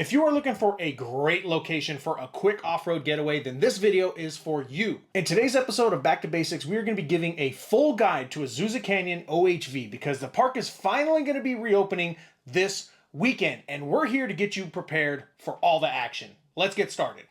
If you are looking for a great location for a quick off-road getaway, then this video is for you. In today's episode of Back to Basics, we are going to be giving a full guide to Azusa Canyon OHV because the park is finally going to be reopening this weekend, and we're here to get you prepared for all the action. Let's get started.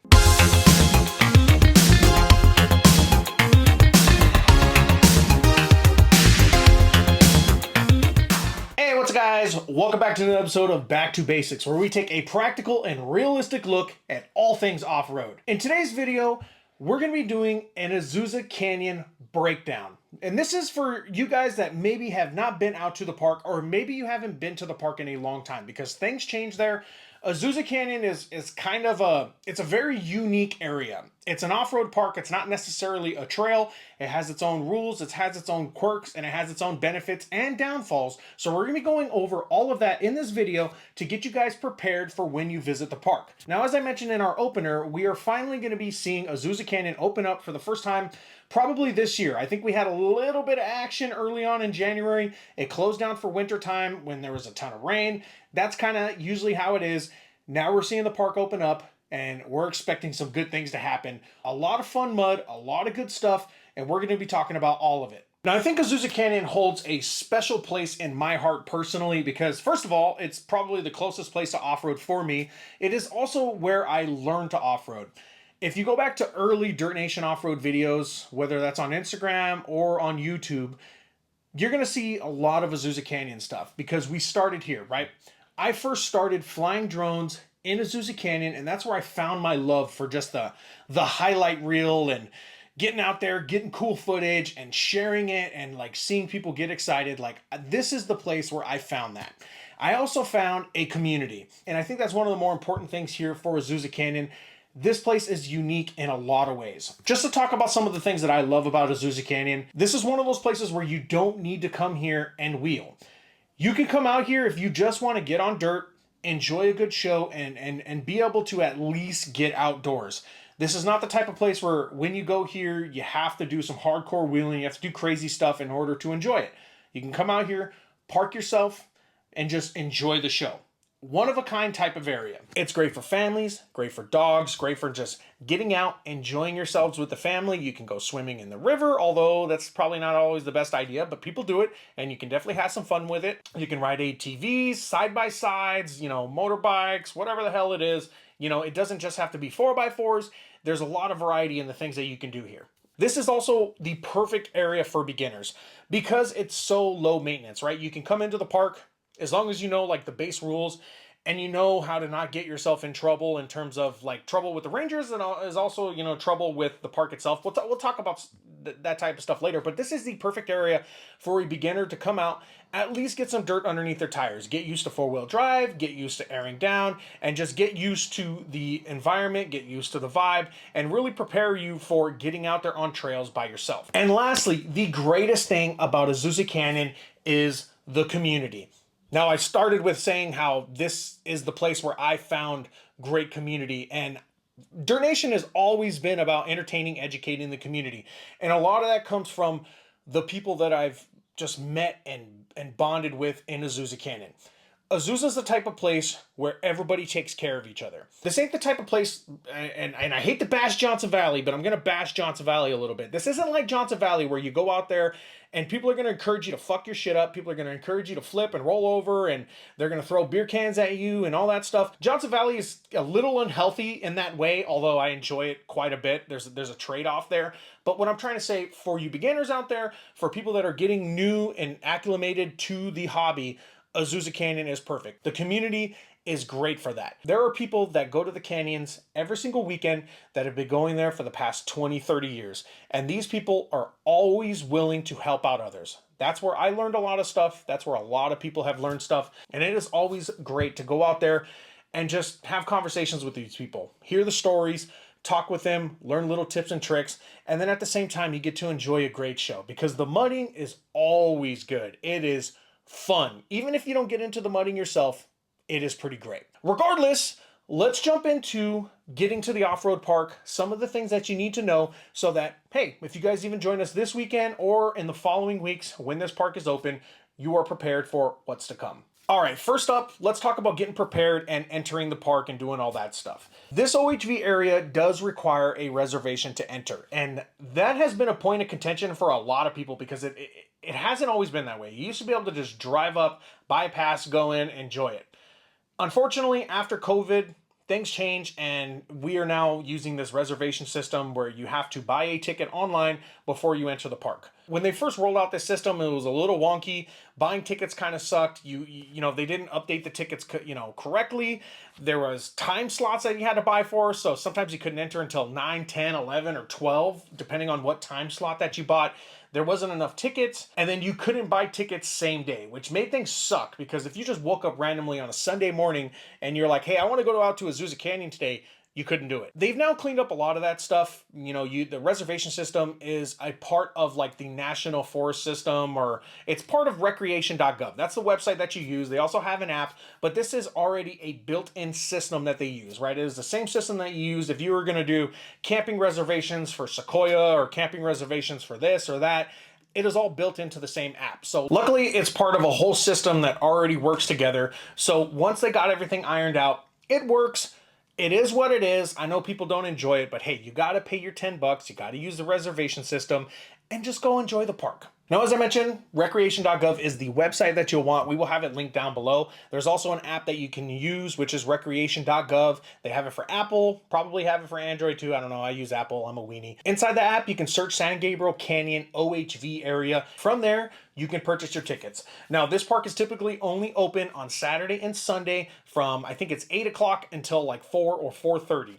What's up, guys? Welcome back to another episode of Back to Basics, where we take a practical and realistic look at all things off-road. In today's video, we're going to be doing an Azusa Canyon breakdown. And this is for you guys that maybe have not been out to the park, or maybe you haven't been to the park in a long time, because things change there. Azusa Canyon is kind of it's a very unique area. It's an off-road park. It's not necessarily a trail. It has its own rules, it has its own quirks, and it has its own benefits and downfalls. So we're going to be going over all of that in this video to get you guys prepared for when you visit the park. Now, as I mentioned in our opener, we are finally going to be seeing Azusa Canyon open up for the first time probably this year. I think we had a little bit of action early on in January. It closed down for winter time when there was a ton of rain. That's kind of usually how it is. Now we're seeing the park open up, and we're expecting some good things to happen. A lot of fun mud, a lot of good stuff, and we're going to be talking about all of it. Now, I think Azusa Canyon holds a special place in my heart personally because, first of all, it's probably the closest place to off-road for me. It is also where I learned to off-road. If you go back to early Dirt Nation off-road videos, whether that's on Instagram or on YouTube, you're going to see a lot of Azusa Canyon stuff because we started here, right? I first started flying drones in Azusa Canyon, and that's where I found my love for just the highlight reel and getting out there, getting cool footage and sharing it and like seeing people get excited. Like, this is the place where I found that. I also found a community, and I think that's one of the more important things here for Azusa Canyon. This place is unique in a lot of ways. Just to talk about some of the things that I love about Azusa Canyon, this is one of those places where you don't need to come here and wheel. You can come out here if you just want to get on dirt, enjoy a good show, and be able to at least get outdoors. This is not the type of place where when you go here, you have to do some hardcore wheeling, you have to do crazy stuff in order to enjoy it. You can come out here, park yourself, and just enjoy the show. One of a kind type of area. It's great for families, great for dogs, great for just getting out, enjoying yourselves with the family. You can go swimming in the river, although that's probably not always the best idea, but people do it, and you can definitely have some fun with it. You can ride ATVs, side-by-sides, motorbikes, whatever the hell it is. It doesn't just have to be 4x4s. There's a lot of variety in the things that you can do here. This is also the perfect area for beginners because it's so low maintenance, right? You can come into the park as long as you know like the base rules and you know how to not get yourself in trouble in terms of like trouble with the rangers, and is also, trouble with the park itself. We'll talk about that type of stuff later, but this is the perfect area for a beginner to come out, at least get some dirt underneath their tires, get used to four-wheel drive, get used to airing down, and just get used to the environment, get used to the vibe, and really prepare you for getting out there on trails by yourself. And lastly, the greatest thing about Azusa Canyon is the community. Now, I started with saying how this is the place where I found great community, and Dirtnation has always been about entertaining, educating the community. And a lot of that comes from the people that I've just met and bonded with in Azusa Canyon. Azusa is the type of place where everybody takes care of each other. This ain't the type of place, and I hate to bash Johnson Valley, but I'm going to bash Johnson Valley a little bit. This isn't like Johnson Valley where you go out there and people are going to encourage you to fuck your shit up. People are going to encourage you to flip and roll over, and they're going to throw beer cans at you and all that stuff. Johnson Valley is a little unhealthy in that way, although I enjoy it quite a bit. There's a trade-off there. But what I'm trying to say for you beginners out there, for people that are getting new and acclimated to the hobby, Azusa Canyon is perfect. The community is great for that. There are people that go to the canyons every single weekend that have been going there for the past 20, 30 years. And these people are always willing to help out others. That's where I learned a lot of stuff. That's where a lot of people have learned stuff. And it is always great to go out there and just have conversations with these people. Hear the stories, talk with them, learn little tips and tricks. And then at the same time, you get to enjoy a great show because the mudding is always good. It is fun. Even if you don't get into the mudding yourself, it is pretty great. Regardless, let's jump into getting to the off-road park, some of the things that you need to know so that, hey, if you guys even join us this weekend or in the following weeks when this park is open, you are prepared for what's to come. All right, first up, let's talk about getting prepared and entering the park and doing all that stuff. This OHV area does require a reservation to enter, and that has been a point of contention for a lot of people because it hasn't always been that way. You used to be able to just drive up, bypass, go in, enjoy it. Unfortunately, after COVID, things change, and we are now using this reservation system where you have to buy a ticket online before you enter the park. When they first rolled out this system, it was a little wonky. Buying tickets kind of sucked. You know, they didn't update the tickets correctly. There was time slots that you had to buy for, so sometimes you couldn't enter until 9, 10, 11, or 12, depending on what time slot that you bought. There wasn't enough tickets, and then you couldn't buy tickets same day, which made things suck because if you just woke up randomly on a Sunday morning and you're like, hey, I want to go out to Azusa Canyon today, you couldn't do it. They've now cleaned up a lot of that stuff. You know, the reservation system is a part of like the National Forest System, or it's part of recreation.gov. That's the website that you use. They also have an app, but this is already a built-in system that they use, right? It is the same system that you use if you were going to do camping reservations for Sequoia or camping reservations for this or that. It is all built into the same app. So luckily it's part of a whole system that already works together. So once they got everything ironed out, it works. It is what it is. I know people don't enjoy it, but hey, you got to pay your $10. You got to use the reservation system and just go enjoy the park. Now, as I mentioned, recreation.gov is the website that you'll want. We will have it linked down below. There's also an app that you can use, which is recreation.gov. They have it for Apple, probably have it for Android too. I don't know. I use Apple. I'm a weenie. Inside the app, you can search San Gabriel Canyon OHV area. From there, you can purchase your tickets. Now, this park is typically only open on Saturday and Sunday from, I think it's 8 o'clock until like 4 or 4:30.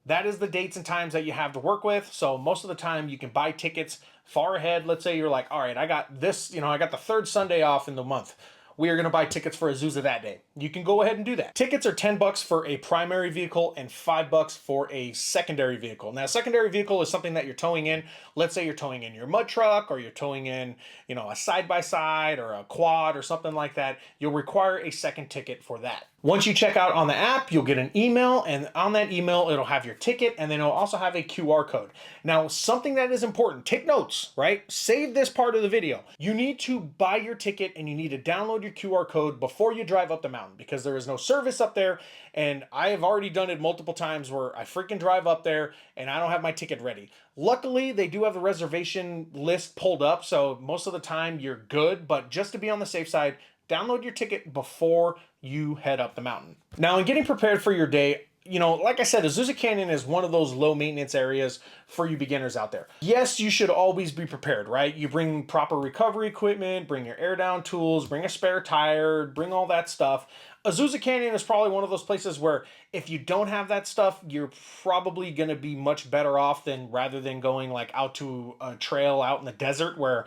That is the dates and times that you have to work with. So most of the time you can buy tickets far ahead. Let's say you're like, all right, I got this, I got the third Sunday off in the month. We are going to buy tickets for Azusa that day. You can go ahead and do that. Tickets are $10 for a primary vehicle and $5 for a secondary vehicle. Now, secondary vehicle is something that you're towing in. Let's say you're towing in your mud truck, or you're towing in, a side-by-side or a quad or something like that. You'll require a second ticket for that. Once you check out on the app, you'll get an email, and on that email, it'll have your ticket, and then it'll also have a QR code. Now, something that is important, take notes, right? Save this part of the video. You need to buy your ticket, and you need to download your QR code before you drive up the mountain, because there is no service up there, and I have already done it multiple times where I freaking drive up there, and I don't have my ticket ready. Luckily, they do have the reservation list pulled up, so most of the time you're good, but just to be on the safe side, download your ticket before you head up the mountain. Now, in getting prepared for your day, like I said, Azusa Canyon is one of those low maintenance areas for you beginners out there. Yes, you should always be prepared, right? You bring proper recovery equipment, bring your air down tools, bring a spare tire, bring all that stuff. Azusa Canyon is probably one of those places where if you don't have that stuff, you're probably going to be much better off rather than going like out to a trail out in the desert where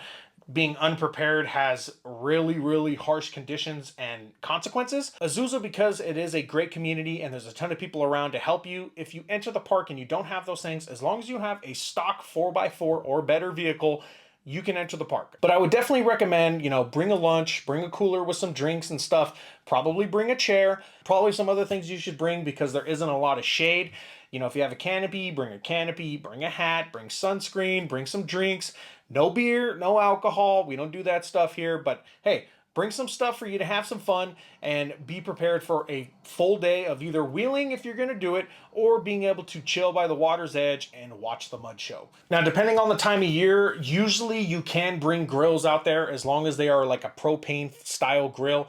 being unprepared has really, really harsh conditions and consequences. Azusa, because it is a great community and there's a ton of people around to help you, if you enter the park and you don't have those things, as long as you have a stock 4x4 or better vehicle, you can enter the park. But I would definitely recommend, bring a lunch, bring a cooler with some drinks and stuff, probably bring a chair, probably some other things you should bring because there isn't a lot of shade. If you have a canopy, bring a hat, bring sunscreen, bring some drinks. No beer, no alcohol. We don't do that stuff here, but hey, bring some stuff for you to have some fun and be prepared for a full day of either wheeling if you're going to do it or being able to chill by the water's edge and watch the mud show. Now, depending on the time of year, usually you can bring grills out there as long as they are like a propane style grill.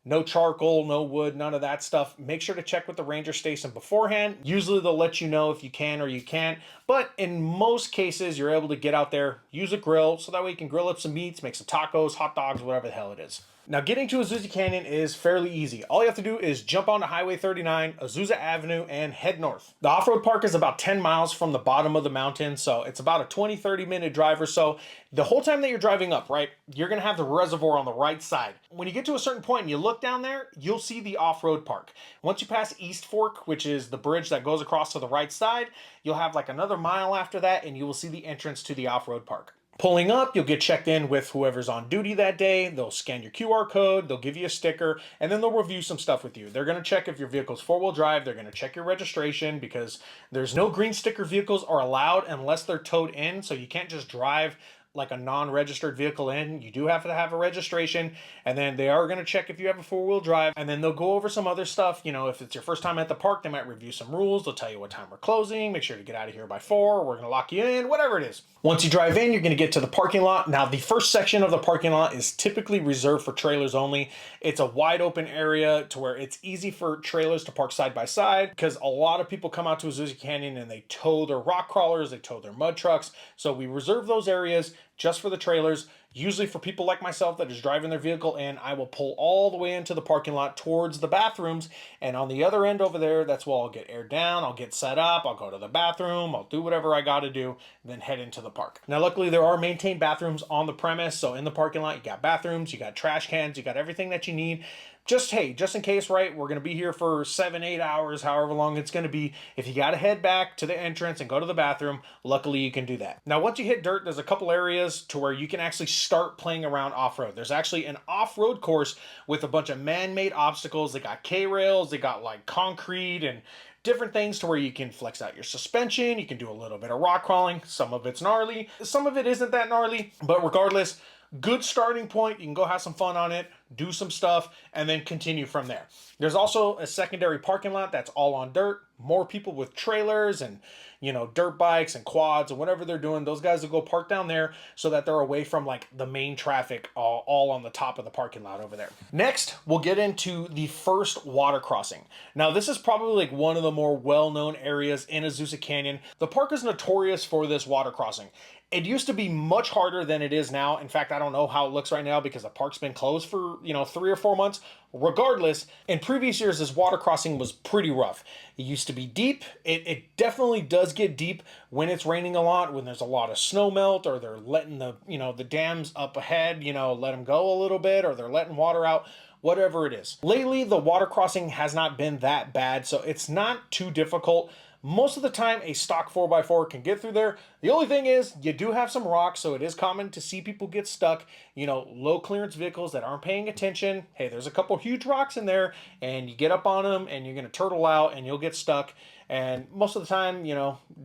No charcoal, no wood, none of that stuff. Make sure to check with the ranger station beforehand. Usually they'll let you know if you can or you can't. But in most cases, you're able to get out there, use a grill, so that way you can grill up some meats, make some tacos, hot dogs, whatever the hell it is. Now, getting to Azusa Canyon is fairly easy. All you have to do is jump onto Highway 39, Azusa Avenue, and head north. The off-road park is about 10 miles from the bottom of the mountain, so it's about a 20-30 minute drive or so. The whole time that you're driving up, right, you're going to have the reservoir on the right side. When you get to a certain point and you look down there, you'll see the off-road park. Once you pass East Fork, which is the bridge that goes across to the right side, you'll have like another mile after that, and you will see the entrance to the off-road park. Pulling up, you'll get checked in with whoever's on duty that day. They'll scan your QR code, they'll give you a sticker, and then they'll review some stuff with you. They're going to check if your vehicle's four-wheel drive. They're going to check your registration because there's no green sticker vehicles are allowed unless they're towed in, so you can't just drive like a non-registered vehicle in, you do have to have a registration, and then they are going to check if you have a four-wheel drive, and then they'll go over some other stuff. You know, if it's your first time at the park, they might review some rules. They'll tell you what time we're closing, make sure to get out of here by 4, we're going to lock you in, whatever it is. Once you drive in, you're going to get to the parking lot. Now, the first section of the parking lot is typically reserved for trailers only. It's a wide open area to where it's easy for trailers to park side by side, because a lot of people come out to Azusa Canyon and they tow their rock crawlers, they tow their mud trucks. So we reserve those areas just for the trailers. Usually for people like myself that is driving their vehicle in, I will pull all the way into the parking lot towards the bathrooms. And on the other end over there, that's where I'll get aired down, I'll get set up, I'll go to the bathroom, I'll do whatever I got to do, and then head into the park. Now, luckily there are maintained bathrooms on the premise. So in the parking lot, you got bathrooms, you got trash cans, you got everything that you need. Just, hey, just in case, right, we're going to be here for 7-8 hours, however long it's going to be. If you got to head back to the entrance and go to the bathroom, luckily you can do that. Now, once you hit dirt, there's a couple areas to where you can actually start playing around off-road. There's actually an off-road course with a bunch of man-made obstacles. They got K-rails, they got like concrete and different things to where you can flex out your suspension. You can do a little bit of rock crawling. Some of it's gnarly, some of it isn't that gnarly, but regardless, good starting point. You can go have some fun on it, do some stuff, and then continue from there. There's also a secondary parking lot that's all on dirt. More people with trailers and, you know, dirt bikes and quads and whatever they're doing, those guys will go park down there so that they're away from like the main traffic, all on the top of the parking lot over there. Next, we'll get into the first water crossing. Now, this is probably like one of the more well-known areas in Azusa Canyon. The park is notorious for this water crossing. It used to be much harder than it is now. In fact, I don't know how it looks right now because the park's been closed for, 3 or 4 months. Regardless, in previous years, this water crossing was pretty rough. It used to be deep. It definitely does get deep when it's raining a lot, when there's a lot of snow melt, or they're letting the dams up ahead, let them go a little bit, or they're letting water out, whatever it is. Lately, the water crossing has not been that bad, so it's not too difficult. Most of the time, a stock 4x4 can get through there. The only thing is, you do have some rocks, so it is common to see people get stuck. Low clearance vehicles that aren't paying attention. Hey, there's a couple huge rocks in there, and you get up on them, and you're going to turtle out, and you'll get stuck. And most of the time,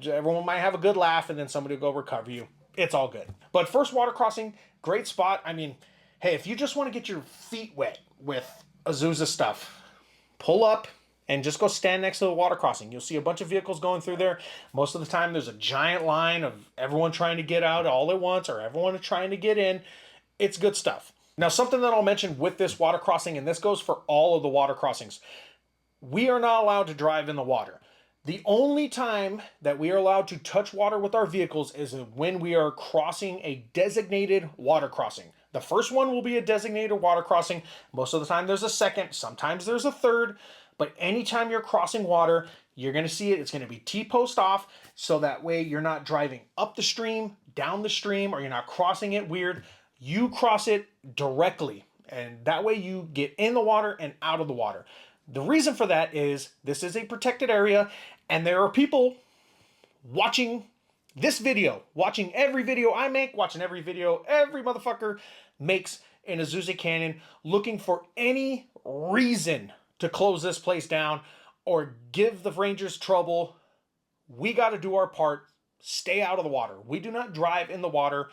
everyone might have a good laugh, and then somebody will go recover you. It's all good. But first water crossing, great spot. I mean, hey, if you just want to get your feet wet with Azusa stuff, pull up and just go stand next to the water crossing. You'll see a bunch of vehicles going through there. Most of the time, there's a giant line of everyone trying to get out all at once, or everyone trying to get in. It's good stuff. Now, something that I'll mention with this water crossing, and this goes for all of the water crossings, we are not allowed to drive in the water. The only time that we are allowed to touch water with our vehicles is when we are crossing a designated water crossing. The first one will be a designated water crossing. Most of the time, there's a second. Sometimes there's a third. But anytime you're crossing water, you're going to see it. It's going to be T-post off, so that way you're not driving up the stream, down the stream, or you're not crossing it weird. You cross it directly, and that way you get in the water and out of the water. The reason for that is this is a protected area, and there are people watching this video, watching every video I make, watching every video every motherfucker makes in Azusa Canyon, looking for any reason to close this place down or give the rangers trouble. We got to do our part. Stay out of the water. We do not drive in the water.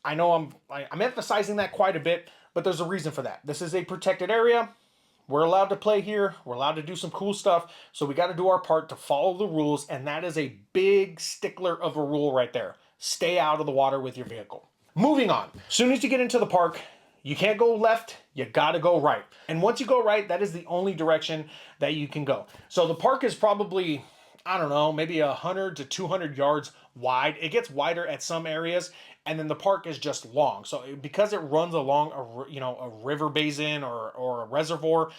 I know I'm emphasizing that quite a bit, but there's a reason for that. This is a protected area. We're allowed to play here. We're allowed to do some cool stuff. So we got to do our part to follow the rules. And that is a big stickler of a rule right there. Stay out of the water with your vehicle. Moving on. As soon as you get into the park, you can't go left, you gotta go right. And once you go right, that is the only direction that you can go. So the park is probably, I don't know, maybe 100 to 200 yards wide. It gets wider at some areas, and then the park is just long. So because it runs along a river basin or a reservoir,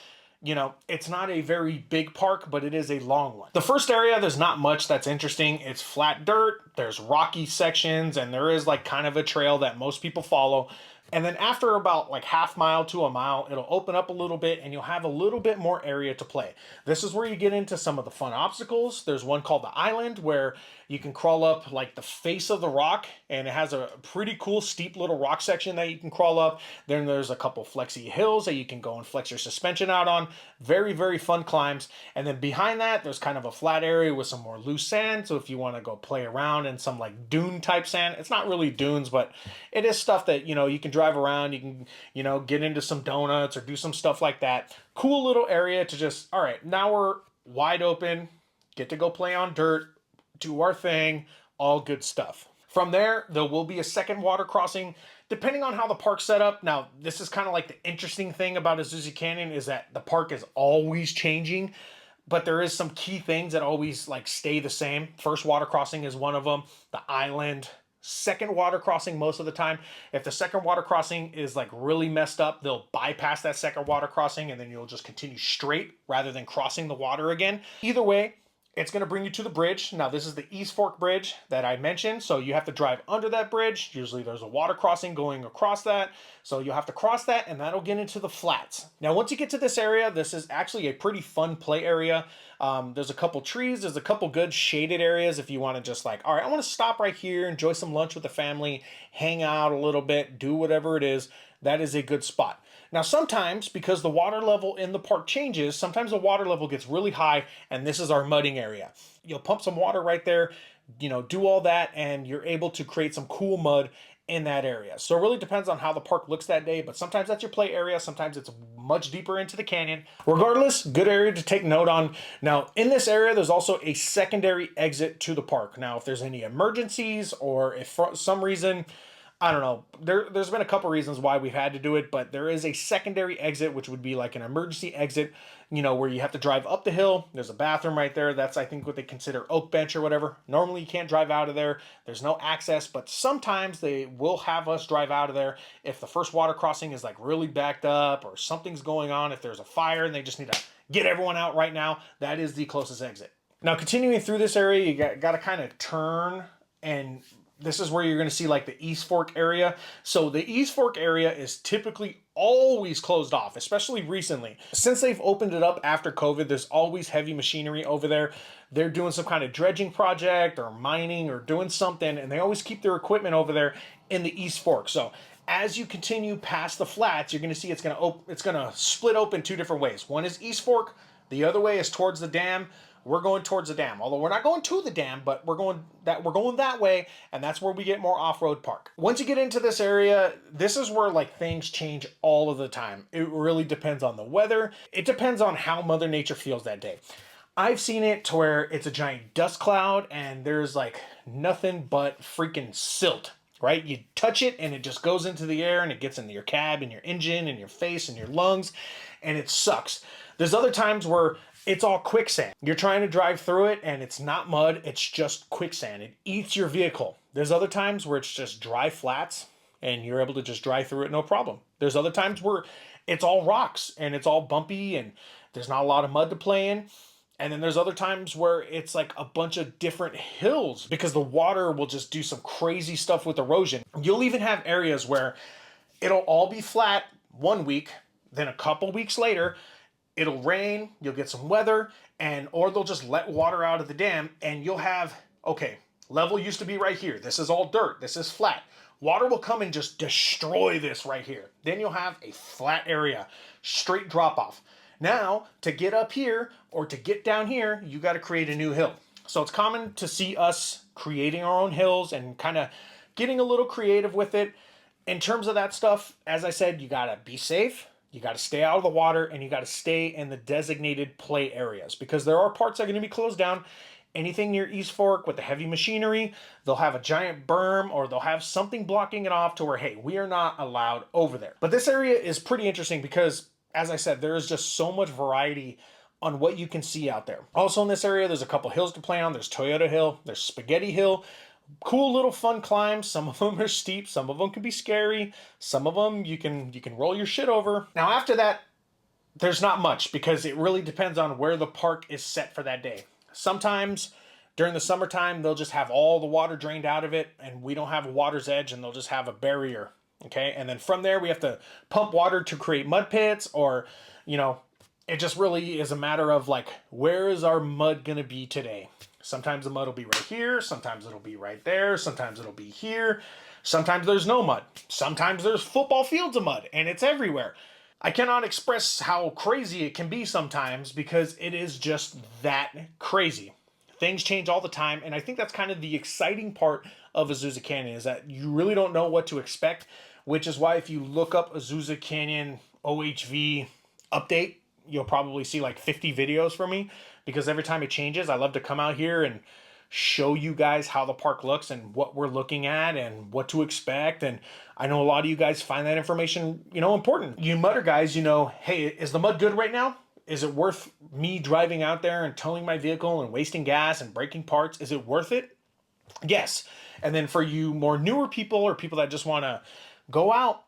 it's not a very big park, but it is a long one. The first area, there's not much that's interesting. It's flat dirt, there's rocky sections, and there is like kind of a trail that most people follow. And then after about like half mile to a mile, it'll open up a little bit and you'll have a little bit more area to play. This is where you get into some of the fun obstacles. There's one called the Island where, You can crawl up like the face of the rock, and it has a pretty cool steep little rock section that you can crawl up. Then there's a couple flexy hills that you can go and flex your suspension out on. Very, very fun climbs. And then behind that, there's kind of a flat area with some more loose sand. So if you want to go play around in some like dune type sand, it's not really dunes, but it is stuff that, you know, you can drive around. You can, you know, get into some donuts or do some stuff like that. Cool little area to just, all right, now we're wide open, get to go play on dirt, do our thing, all good stuff. From there will be a second water crossing, depending on how the park's set up. Now, this is kind of like the interesting thing about Azusa Canyon is that the park is always changing, but there is some key things that always like stay the same. First water crossing is one of them, the island. Second water crossing most of the time. If the second water crossing is like really messed up, they'll bypass that second water crossing and then you'll just continue straight rather than crossing the water again. Either way, it's going to bring you to the bridge. Now, this is the East Fork Bridge that I mentioned, so you have to drive under that bridge. Usually there's a water crossing going across that, so you'll have to cross that, and that'll get into the flats. Now, once you get to this area, this is actually a pretty fun play area. There's a couple trees. There's a couple good shaded areas if you want to just like, all right, I want to stop right here, enjoy some lunch with the family, hang out a little bit, do whatever it is. That is a good spot. Now, sometimes, because the water level in the park changes, sometimes the water level gets really high, and this is our mudding area. You'll pump some water right there, you know, do all that, and you're able to create some cool mud in that area. So it really depends on how the park looks that day, but sometimes that's your play area, sometimes it's much deeper into the canyon. Regardless, good area to take note on. Now, in this area, there's also a secondary exit to the park. Now, if there's any emergencies or if for some reason, I don't know, there's been a couple reasons why we've had to do it, but there is a secondary exit, which would be like an emergency exit, you know, where you have to drive up the hill. There's a bathroom right there. That's, I think, what they consider oak bench or whatever. Normally, you can't drive out of there. There's no access, but sometimes they will have us drive out of there if the first water crossing is like really backed up or something's going on. If there's a fire and they just need to get everyone out right now, that is the closest exit. Now, continuing through this area, you got to kind of turn, and this is where you're going to see like the East Fork area. So the East Fork area is typically always closed off, especially recently. Since they've opened it up after COVID, there's always heavy machinery over there. They're doing some kind of dredging project or mining or doing something, and they always keep their equipment over there in the East Fork. So as you continue past the flats, you're going to see it's going to split open two different ways. One is East Fork, the other way is towards the dam. We're going towards the dam, although we're not going to the dam, but we're going that way, and that's where we get more off-road park. Once you get into this area, this is where like things change all of the time. It really depends on the weather. It depends on how Mother Nature feels that day. I've seen it to where it's a giant dust cloud and there's like nothing but freaking silt, right? You touch it and it just goes into the air and it gets into your cab and your engine and your face and your lungs, and it sucks. There's other times where it's all quicksand. You're trying to drive through it and it's not mud, it's just quicksand. It eats your vehicle. There's other times where it's just dry flats and you're able to just drive through it no problem. There's other times where it's all rocks and it's all bumpy and there's not a lot of mud to play in. And then there's other times where it's like a bunch of different hills because the water will just do some crazy stuff with erosion. You'll even have areas where it'll all be flat one week, then a couple weeks later, it'll rain, you'll get some weather, or they'll just let water out of the dam, and you'll have, okay, level used to be right here. This is all dirt. This is flat. Water will come and just destroy this right here. Then you'll have a flat area, straight drop off. Now, to get up here or to get down here, you got to create a new hill. So it's common to see us creating our own hills and kind of getting a little creative with it. In terms of that stuff, as I said, you got to be safe. You got to stay out of the water and you got to stay in the designated play areas because there are parts that are going to be closed down. Anything near East Fork with the heavy machinery, they'll have a giant berm or they'll have something blocking it off to where, hey, we are not allowed over there. But this area is pretty interesting because, as I said, there is just so much variety on what you can see out there. Also in this area, there's a couple hills to play on. There's Toyota Hill, there's Spaghetti Hill. Cool little fun climbs. Some of them are steep. Some of them can be scary. Some of them you can roll your shit over. Now after that, there's not much because it really depends on where the park is set for that day. Sometimes during the summertime, they'll just have all the water drained out of it and we don't have a water's edge and they'll just have a barrier. Okay. And then from there, we have to pump water to create mud pits or, you know, it just really is a matter of like, where is our mud going to be today? Sometimes the mud will be right here. Sometimes it'll be right there. Sometimes it'll be here. Sometimes there's no mud. Sometimes there's football fields of mud, and it's everywhere. I cannot express how crazy it can be sometimes because it is just that crazy. Things change all the time, and I think that's kind of the exciting part of Azusa Canyon is that you really don't know what to expect, which is why if you look up Azusa Canyon OHV update, you'll probably see like 50 videos from me because every time it changes, I love to come out here and show you guys how the park looks and what we're looking at and what to expect. And I know a lot of you guys find that information, important. You mudder guys, hey, is the mud good right now? Is it worth me driving out there and towing my vehicle and wasting gas and breaking parts? Is it worth it? Yes. And then for you more newer people or people that just want to go out,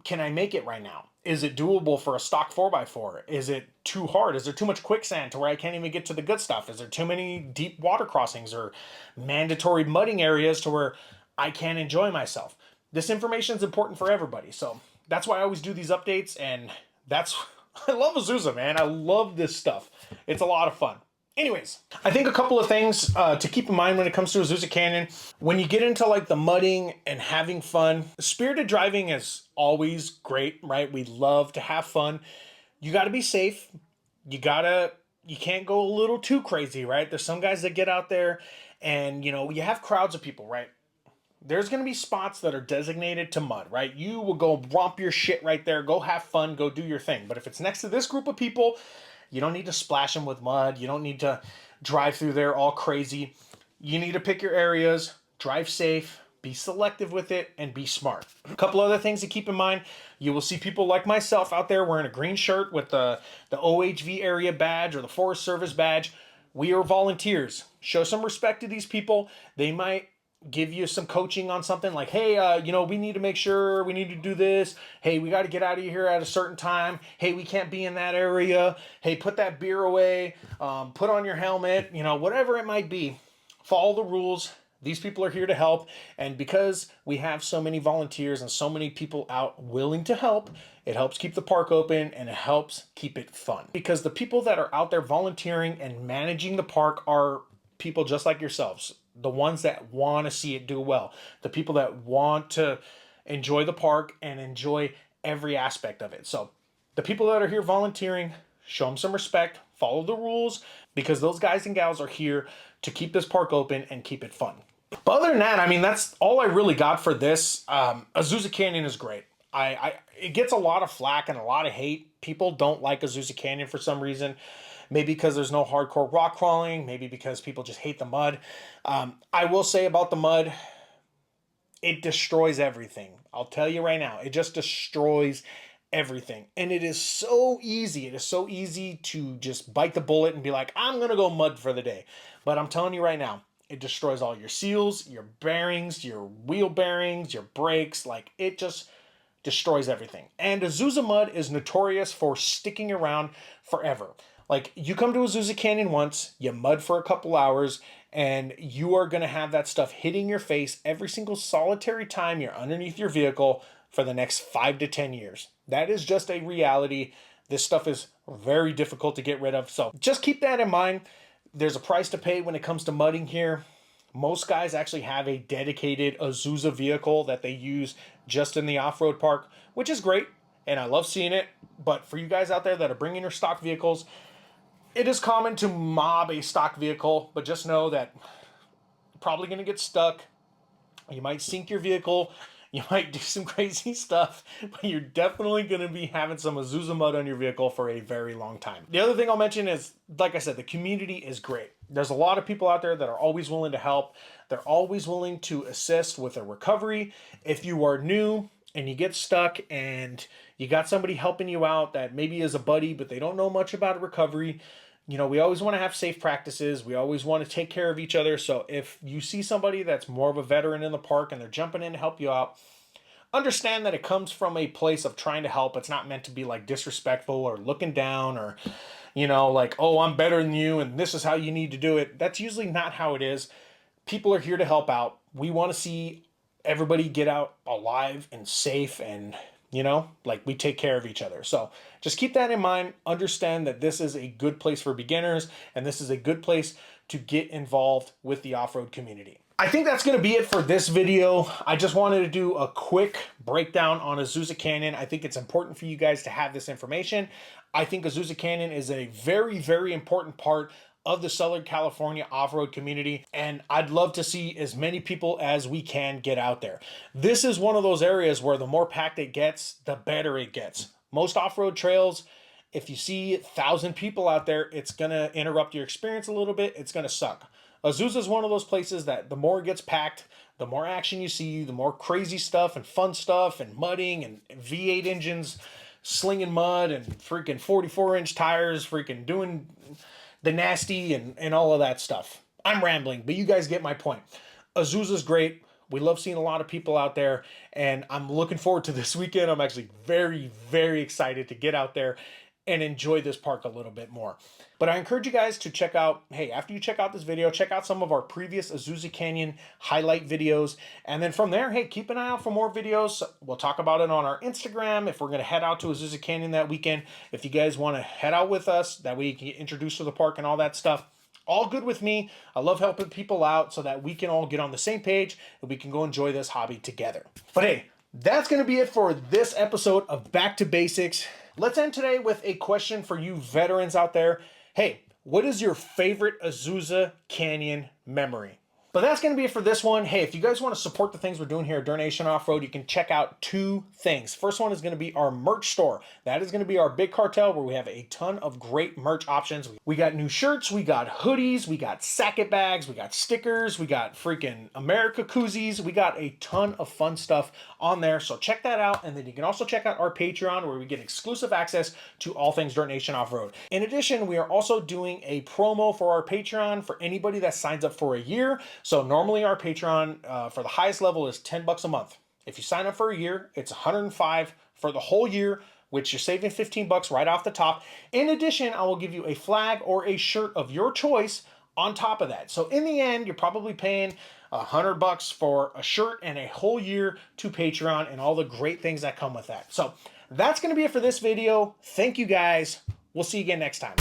can I make it right now? Is it doable for a stock 4x4? Is it too hard? Is there too much quicksand to where I can't even get to the good stuff? Is there too many deep water crossings or mandatory mudding areas to where I can't enjoy myself? This information is important for everybody. So that's why I always do these updates. And I love Azusa, man. I love this stuff. It's a lot of fun. Anyways, I think a couple of things to keep in mind when it comes to Azusa Canyon. When you get into like the mudding and having fun, spirited driving is always great, right? We love to have fun. You got to be safe. You can't go a little too crazy, right? There's some guys that get out there and, you have crowds of people, right? There's going to be spots that are designated to mud, right? You will go romp your shit right there. Go have fun. Go do your thing. But if it's next to this group of people, you don't need to splash them with mud. You don't need to drive through there all crazy. You need to pick your areas, drive safe, be selective with it, and be smart. A couple other things to keep in mind. You will see people like myself out there wearing a green shirt with the OHV area badge or the Forest Service badge. We are volunteers. Show some respect to these people. They might give you some coaching on something like, hey, we need to make sure we need to do this. Hey, we got to get out of here at a certain time. Hey, we can't be in that area. Hey, put that beer away. Put on your helmet, whatever it might be. Follow the rules. These people are here to help. And because we have so many volunteers and so many people out willing to help, it helps keep the park open and it helps keep it fun. Because the people that are out there volunteering and managing the park are people just like yourselves. The ones that want to see it do well. The people that want to enjoy the park and enjoy every aspect of it. So the people that are here volunteering, show them some respect, follow the rules, because those guys and gals are here to keep this park open and keep it fun. But other than that, that's all I really got for this. Azusa Canyon is great. It gets a lot of flack and a lot of hate. People don't like Azusa Canyon for some reason. Maybe because there's no hardcore rock crawling. Maybe because people just hate the mud. I will say about the mud, it destroys everything. I'll tell you right now, it just destroys everything. And it is so easy. It is so easy to just bite the bullet and be like, I'm going to go mud for the day. But I'm telling you right now, it destroys all your seals, your bearings, your wheel bearings, your brakes. Like, it just destroys everything. And Azusa mud is notorious for sticking around forever. Like, you come to Azusa Canyon once, you mud for a couple hours, and you are going to have that stuff hitting your face every single solitary time you're underneath your vehicle for the next 5 to 10 years. That is just a reality. This stuff is very difficult to get rid of. So just keep that in mind. There's a price to pay when it comes to mudding here. Most guys actually have a dedicated Azusa vehicle that they use just in the off-road park, which is great, and I love seeing it. But for you guys out there that are bringing your stock vehicles, it is common to mob a stock vehicle, but just know that you're probably going to get stuck. You might sink your vehicle. You might do some crazy stuff, but you're definitely going to be having some Azusa mud on your vehicle for a very long time. The other thing I'll mention is, like I said, the community is great. There's a lot of people out there that are always willing to help. They're always willing to assist with a recovery. If you are new and you get stuck and you got somebody helping you out that maybe is a buddy, but they don't know much about recovery, we always want to have safe practices. We always want to take care of each other. So if you see somebody that's more of a veteran in the park and they're jumping in to help you out, understand that it comes from a place of trying to help. It's not meant to be like disrespectful or looking down or, like, oh, I'm better than you and this is how you need to do it. That's usually not how it is. People are here to help out. We want to see everybody get out alive and safe and you know, like we take care of each other. So just keep that in mind. Understand that this is a good place for beginners, and this is a good place to get involved with the off-road community. I think that's going to be it for this video. I just wanted to do a quick breakdown on Azusa Canyon. I think it's important for you guys to have this information. I think Azusa Canyon is a very, very important part of the Southern California off-road community, and I'd love to see as many people as we can get out there. This is one of those areas where the more packed it gets, the better it gets. Most off-road trails, if you see 1,000 people out there, it's gonna interrupt your experience a little bit. It's gonna suck. Azusa is one of those places that the more it gets packed, the more action you see, the more crazy stuff and fun stuff and mudding and V8 engines slinging mud and freaking 44-inch tires, freaking doing the nasty and all of that stuff. I'm rambling, but you guys get my point. Azusa's great. We love seeing a lot of people out there, and I'm looking forward to this weekend. I'm actually very, very excited to get out there and enjoy this park a little bit more. But I encourage you guys to check out, hey, after you check out this video, check out some of our previous Azusa Canyon highlight videos. And then from there, hey, keep an eye out for more videos. We'll talk about it on our Instagram if we're going to head out to Azusa Canyon that weekend. If you guys want to head out with us, that way you can get introduced to the park and all that stuff. All good with me. I love helping people out so that we can all get on the same page and we can go enjoy this hobby together. But hey, that's going to be it for this episode of Back to Basics. Let's end today with a question for you veterans out there. Hey, what is your favorite Azusa Canyon memory? But that's going to be it for this one. Hey, if you guys want to support the things we're doing here at Dirtnation Off-Road, you can check out two things. First one is going to be our merch store. That is going to be our big cartel where we have a ton of great merch options. We got new shirts, we got hoodies, we got sacket bags, we got stickers, we got freaking America koozies. We got a ton of fun stuff on there. So check that out. And then you can also check out our Patreon where we get exclusive access to all things Dirtnation Off-Road. In addition, we are also doing a promo for our Patreon for anybody that signs up for a year. So normally our Patreon for the highest level is $10 a month. If you sign up for a year, it's $105 for the whole year, which you're saving $15 right off the top. In addition, I will give you a flag or a shirt of your choice on top of that. So in the end, you're probably paying $100 for a shirt and a whole year to Patreon and all the great things that come with that. So that's going to be it for this video. Thank you guys. We'll see you again next time.